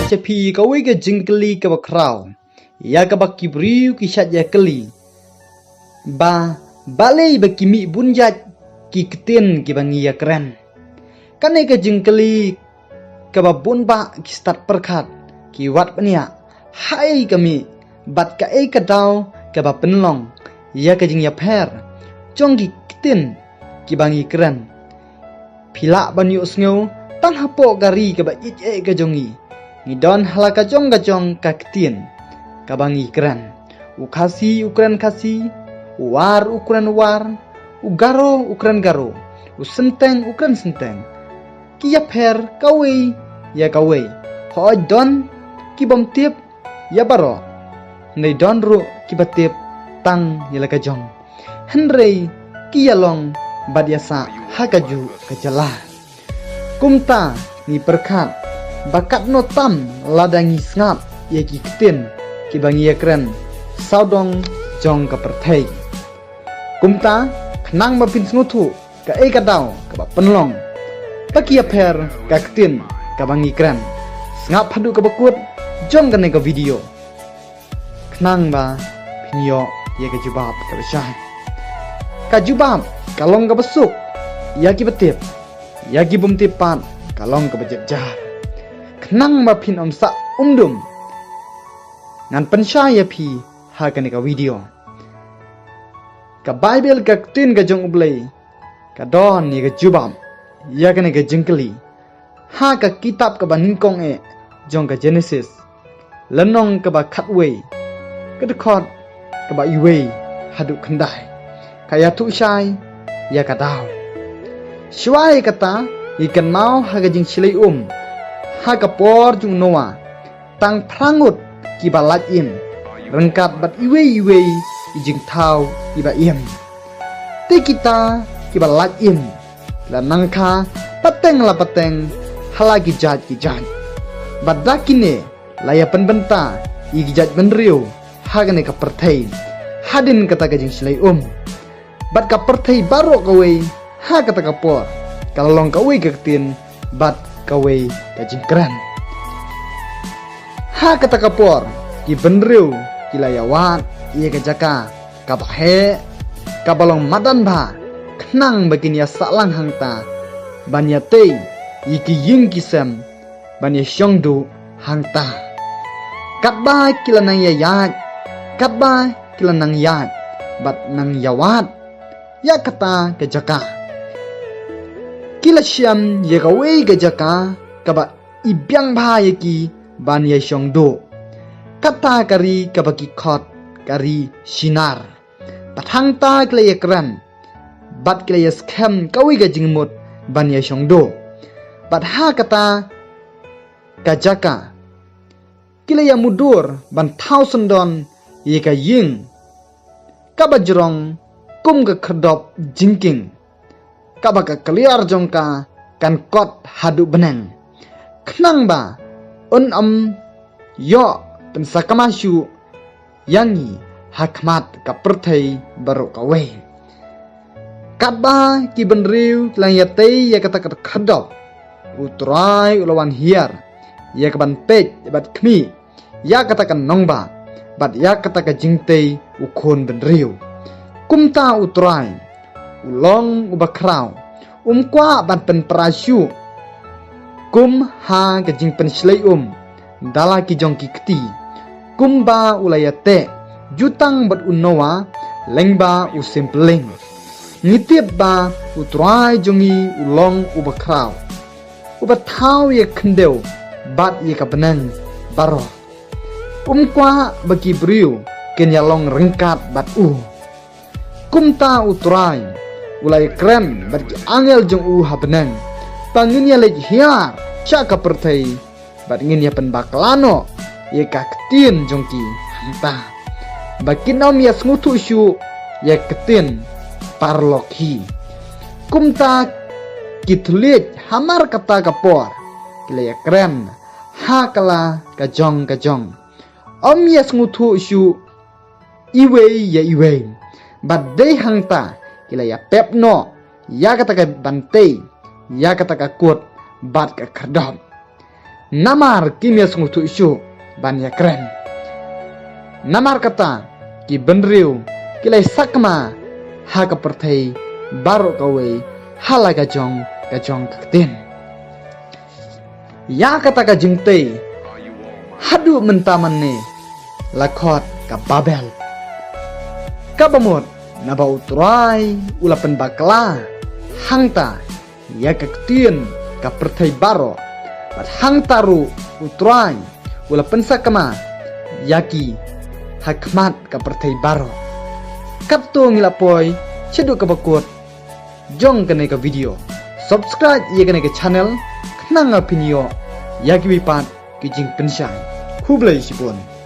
cepi kawi ke jingkeli ke bakrau. Ya ke baki beriu kisat ya keli. Balai baki mi bunjat ki ketin ki bangi ya keren. Kane ke jingkeli ke babun ba ki start perkat ki wat penia. Hai kami bat ka ke dau ke ba penlong. Ya ke jing ya per. Jong ki ketin ki bangi keren. Pila ban yu sngo tan hapo gari ke ba ke jongi. Ngidon halaka jong ka ketin ka bangi keren. Ukasi ukuran kasi, war ukuran war, ugaro ukuran garo, usenteng ukuran senteng. Ki ya per kawe ya kawe. Ho don ki bom tip ya baro. Nei don ru ki batip tang ya ka jong. Henrei ki ya long badiasa hakaju kejala. Kumta ni perkat bakat no tam ladangi ngap ya ki ketin ki bangi ya keren. Saudong jong ka perthei. Kumta khnang ma pin snutu ka ka dau ka ba penlong. Paki ya per ka ketin ka bangi keren. Ngap hadu ka bakut jong ka ne ka video. Khnang ba pinyo ya ka jubab ka syah. Ka jubab kalong ka besuk ya ki betip. Ya ki bum tipat kalong ka bejejah. Khnang ba pin omsa umdum. Ngan pensyaya pi ha ka ne ka video. Ka Bible ka tin ka jong ublay. Ka don ni ka jubab. Ya ka ne ka jingkeli. Ha ka kitab ka baningkong jong ka Genesis. Lenong ka ba khatway. Ka dekot ka ba iway hadu khandai. Ka ya tu syai ya ka daw. Syai kata ikan mau ha ka jing silai ha ka por jung noa. Tang prangut ki ba lat im. Rengkat bat iwei ijing tau iba im. Te kita ki ba lat im. La nangka pateng la pateng halagi jat ki jat. Bat dakine laya penbenta igi jat benriu hagane ka perthei. Hadin kata ka jing silai Bat ka perthei baro kawe ha kata ka por. Kalong kawe ka ketin bat kawe ka jing keren. Ha kata ka por ki benriu kilayawat iya ke jaka kabahe kabalong madan ba kenang begini ya salang hangta banya tei iki ying kisem banya syongdu hangta katba kilanang yayat katba kilanang yat bat nang yawat ya kata ke jaka kila syam ye kawe ke jaka kaba ibyang ba yaki banya syongdu kata kari kabaki khot kari sinar patang ta klaya kran bat klaya skam kawi ga jingmut banya syongdo bat ha kata kajaka kilaya mudur ban thousand don ye ka ying kabajrong kum ga khadop jingking kabaka clear jongka kan kot hadu benang khnang ba yo pensakamasyu yangi hakmat ka perthei baru kawe katba ki benriu lang yatei ya kata kata khadop utrai ulawan hiar ya ka ban pej bat khmi ya kata kan nongba bat ya kata ka jingtei ukhon benriu kumta utrai ulong ubakrau kwa ban pen prasyu kum ha ka jing pen slei dala ki jong ki kti kumba ulayate jutang bat unowa lengba usimpleng ngitip ba utrai jongi ulong ubakrau ubathau ye khendeu bat ye kapenang baro kwa bagi briu kenya long rengkat bat kumta utrai ulai kren bat angel jong habenang pangin ya lej hiar chaka perthei bat ngin ya pen baklano ye ka ketin jongki hanta bakin om ya smutu syu ya ketin parlokhi kumta kitlit hamar kata kapor kila ya keren ha kala kajong om ya smutu syu iwe ya iwe bat dei hangta kila ya pepno ya kata ka bantei ya kata ka kut bat ka kardom namar kimia sungtu isu banyak keren. Namar kata ki benriu kilai sakma ha ka perthai baro kawe hala gajong kakten. Ya kata ka jingte hadu mentaman ne lakot ka babel. Kabamot naba utrai ulapan bakla hangta ya kakten ka perthai baro bat hangtaru utrai ulapan sakma yaki hakmat ka perthai baro. Kapto ngilapoi cedu ka bakut jong kene ka video subscribe ye kene ka channel nang opinio yaki wipat kijing pensyai hublai sipun.